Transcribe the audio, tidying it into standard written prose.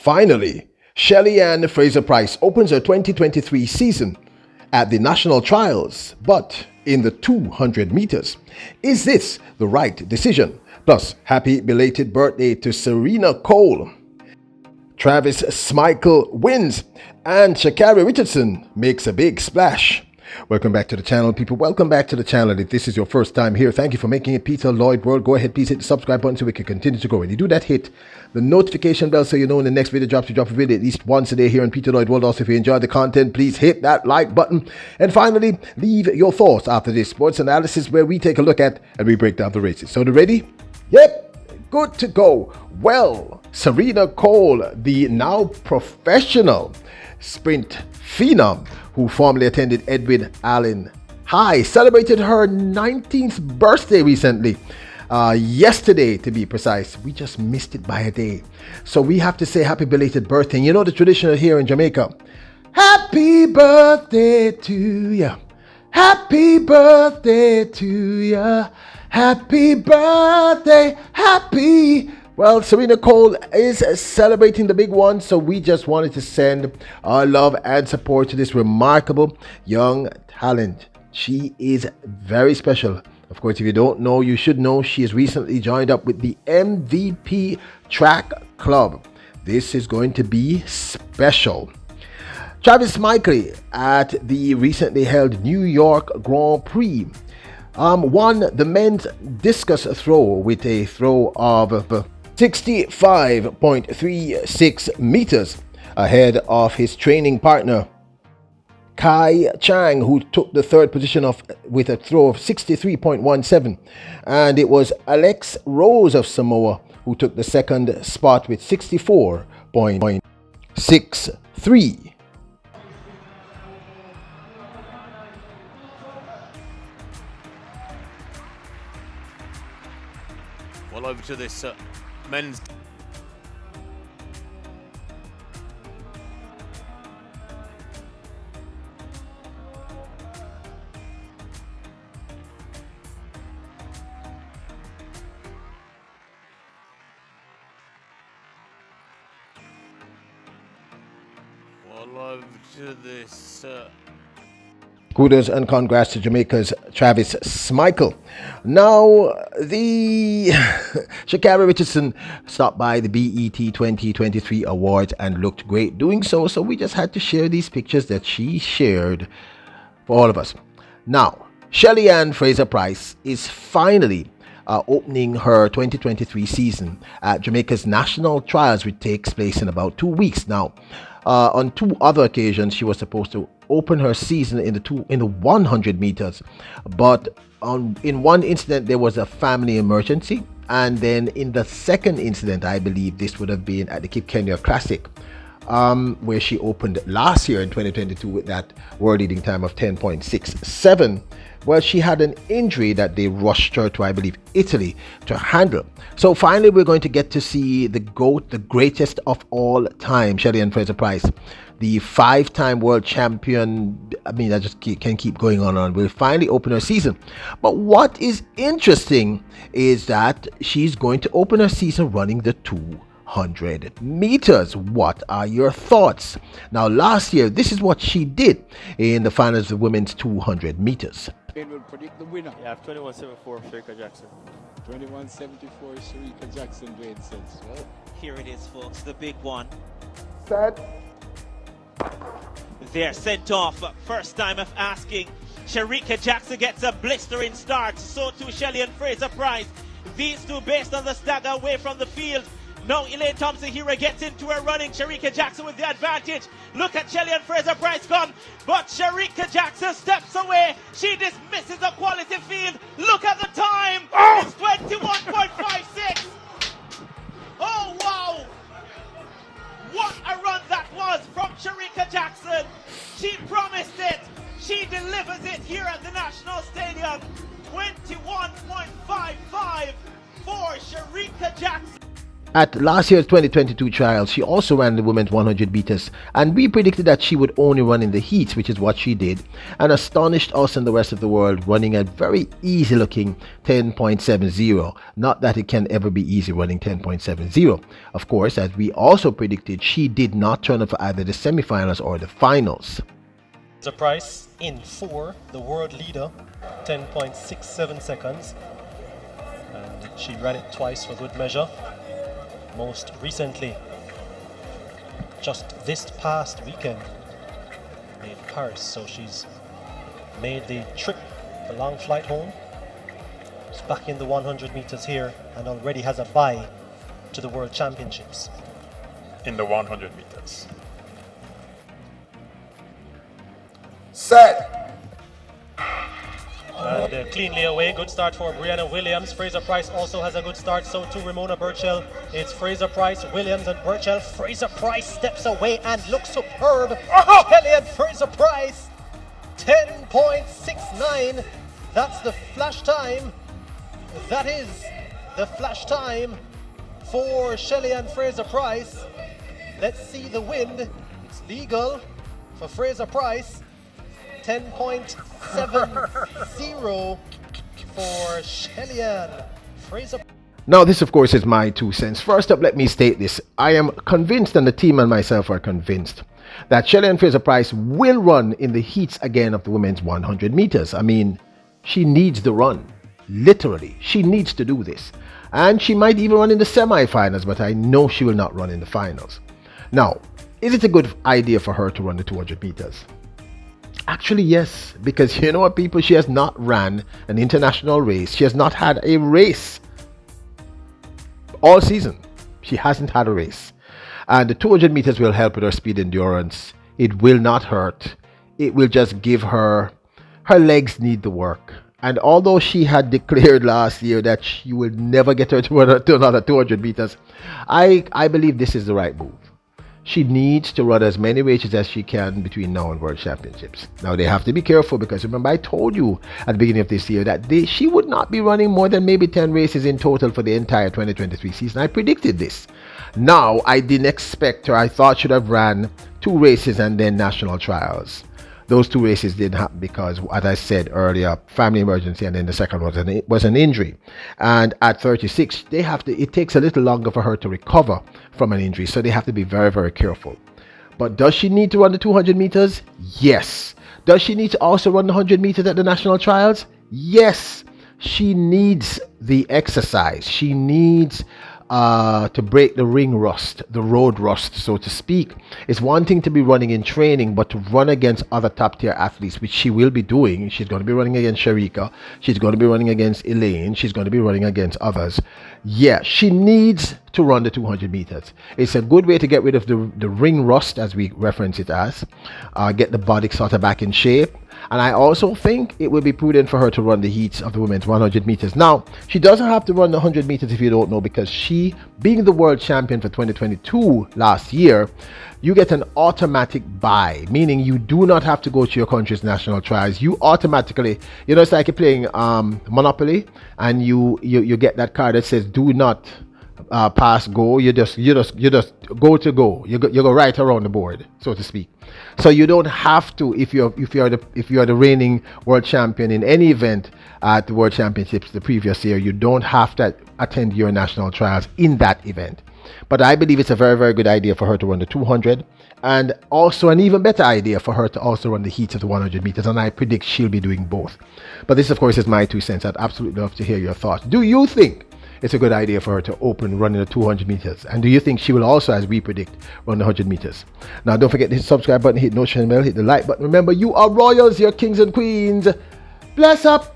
Finally, Shelly and Fraser Pryce opens her 2023 season at the national trials, but in the 200 meters. Is this the right decision? Plus, happy belated birthday to Serena Cole. Travis Smikle wins, and CARRI Richardson makes a big splash. Welcome back to the channel, people. Welcome back to the channel. If this is your first time here, thank you for making it Peter Lloyd World. Go ahead, please hit the subscribe button so we can continue to grow. When you do that, hit the notification bell so you know when the next video drops. We drop a video at least once a day here on Peter Lloyd World. Also, if you enjoy the content, please hit that like button. And finally, leave your thoughts after this sports analysis where we take a look at and we break down the races. So, ready? Yep, good to go. Well, Serena Cole, the now professional sprint phenom who formerly attended Edwin Allen High, celebrated her 19th birthday recently. Yesterday, to be precise. We just missed it by a day. So we have to say happy belated birthday. And you know the tradition here in Jamaica. Happy birthday to ya. Happy birthday to ya. Happy birthday. Happy. Well, Serena Cole is celebrating the big one, so we just wanted to send our love and support to this remarkable young talent. She is very special. Of course, if you don't know, you should know she has recently joined up with the MVP Track Club. This is going to be special. Travis Smikle at the recently held New York Grand Prix won the men's discus throw with a throw of 65.36 meters ahead of his training partner Kai Chang, who took the third position with a throw of 63.17, and it was Alex Rose of Samoa who took the second spot with 64.63. Well, over to this men's. Well, over to this. Kudos and congrats to Jamaica's Travis Smikle. Now, the CARRI Richardson stopped by the BET 2023 Awards and looked great doing so. So we just had to share these pictures that she shared for all of us. Now, Shelly and Fraser Pryce is finally opening her 2023 season at Jamaica's national trials, which takes place in about 2 weeks. Now, on two other occasions, she was supposed to open her season in the 100 meters, but in one incident there was a family emergency, and then in the second incident, I believe this would have been at the Cape Kenya Classic, where she opened last year in 2022 with that world leading time of 10.67. Well, she had an injury that they rushed her to, I believe, Italy to handle. So finally, we're going to get to see the GOAT, the greatest of all time, Shelly and Fraser Pryce, the 5-time world champion. I mean, I just can keep going on and on. We'll finally open her season. But what is interesting is that she's going to open her season running the 200 meters. What are your thoughts? Now, last year, this is what she did in the finals of the women's 200 meters. Will predict the winner. Yeah, 21.74 Sherika Jackson. 21.74 Sherika Jackson, Dwayne says. Well, here it is, folks, the big one. Set. They're sent off. First time of asking. Sherika Jackson gets a blistering start. So too Shelly and Fraser Pryce. These two based on the stagger away from the field. Now Elaine Thompson-Herah gets into her running. Sherika Jackson with the advantage. Look at Shelly and Fraser Pryce come. But Sherika Jackson steps away. She dismisses a quality field. Look at the time. Oh! It's 21.56. Oh, wow. What a run that was from Sherika Jackson. She promised it. She delivers it here at the National Stadium. 21.55 for Sherika Jackson. At last year's 2022 trials, she also ran the women's 100 meters, and we predicted that she would only run in the heats, which is what she did, and astonished us and the rest of the world, running a very easy looking 10.70. Not that it can ever be easy running 10.70. Of course, as we also predicted, she did not turn up for either the semifinals or the finals. Fraser Pryce in 4, the world leader, 10.67 seconds, and she ran it twice for good measure. Most recently, just this past weekend in Paris, so she's made the trip, the long flight home. She's back in the 100 meters here and already has a bye to the World Championships. In the 100 meters. Set! And cleanly away, good start for Brianna Williams. Fraser Pryce also has a good start, so too Ramona Burchell. It's Fraser Pryce, Williams and Burchell. Fraser Pryce steps away and looks superb. Kelly and Fraser Pryce, 10.69. That's the flash time. That is the flash time for Shelly and Fraser Pryce. Let's see the wind. It's legal for Fraser Pryce. 10.70 for Shellyan Fraser. Now, this, of course, is my 2 cents. First up, let me state this. I am convinced, and the team and myself are convinced, that Shelly Fraser Pryce will run in the heats again of the women's 100 meters. I mean, she needs the run. Literally, she needs to do this. And she might even run in the semifinals, but I know she will not run in the finals. Now, is it a good idea for her to run the 200 meters? Actually, yes, because you know what, people, she has not ran an international race. She has not had a race all season. She hasn't had a race. And the 200 meters will help with her speed endurance. It will not hurt. It will just give her legs need the work. And although she had declared last year that she will never get her to another 200 meters, I believe this is the right move. She needs to run as many races as she can between now and World Championships. Now, they have to be careful because remember, I told you at the beginning of this year that she would not be running more than maybe 10 races in total for the entire 2023 season. I predicted this. Now, I didn't expect her. I thought she'd have ran 2 races and then national trials. Those 2 races didn't happen because, as I said earlier, family emergency, and then the second one was an injury. And at 36, it takes a little longer for her to recover from an injury, so they have to be very, very careful. But does she need to run the 200 meters? Yes. Does she need to also run the 100 meters at the national trials? Yes. She needs the exercise. She needs to break the ring rust, the road rust, so to speak. It's one thing to be running in training, but to run against other top tier athletes, which she will be doing. She's going to be running against Sharika. She's going to be running against Elaine. She's going to be running against others. Yeah, she needs to run the 200 meters. It's a good way to get rid of the ring rust, as we reference it as, get the body sort of back in shape. And I also think it would be prudent for her to run the heats of the women's 100 meters. Now, she doesn't have to run the 100 meters if you don't know, because she, being the world champion for 2022 last year, you get an automatic bye, meaning you do not have to go to your country's national trials. You automatically, it's like you're playing Monopoly, and you get that card that says do not pass go. You just go to go. You go right around the board, so to speak. So you don't have to, if you are the reigning world champion in any event at the World Championships the previous year, you don't have to attend your national trials in that event. But I believe it's a very, very good idea for her to run the 200, and also an even better idea for her to also run the heats of the 100 meters, and I predict she'll be doing both. But this, of course, is my 2 cents. I'd absolutely love to hear your thoughts. Do you think it's a good idea for her to open running the 200 meters? And do you think she will also, as we predict, run the 100 meters? Now, don't forget to hit the subscribe button, hit the notification bell, hit the like button. Remember, you are royals, you're kings and queens. Bless up!